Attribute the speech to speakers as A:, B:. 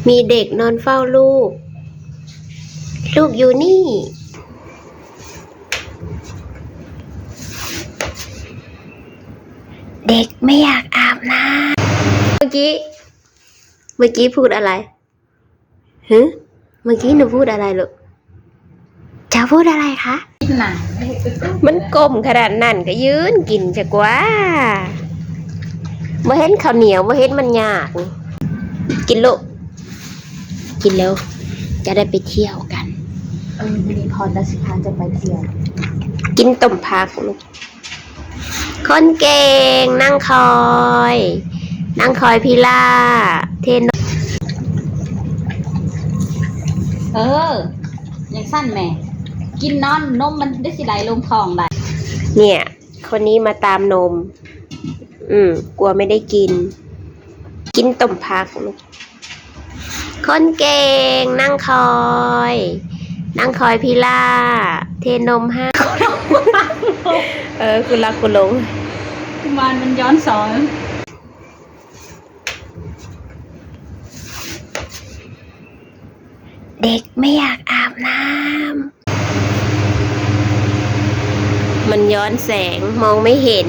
A: มีเด็กนอนเฝ้าลูก ลูกอยู่นี่ เด็กไม่อยากอาบน้ำเมื่อกี้พูดอะไรฮึเมื่อกี้หนูพูดอะไรลูกจะพูดอะไรคะมันกลมขนาดนั้นก็ยืนกินจะกว่าเมื่อเห็นข้าวเหนียวเมื่อเห็นมันยากกินลูกกินแล้วจะได้ไปเที่ยวกัน
B: มีพรและสิพาจะไปเที่ยว
A: กินต้มผักลูกคนเก่งนั่งคอยพี่ล่าเทน
B: อย่างสั้นแม่กินนอนนมมันได้สิไหลลงท้องได้
A: เนี่ยคนนี้มาตามนมกลัวไม่ได้กินต้มผักลูกคนเก่งนั่งคอยพี่ล่าเทนมให้คุณรักคุณหลง
B: กุมารมันย้อนสอน
A: เด็กไม่อยากอาบน้ำมันย้อนแสงมองไม่เห็น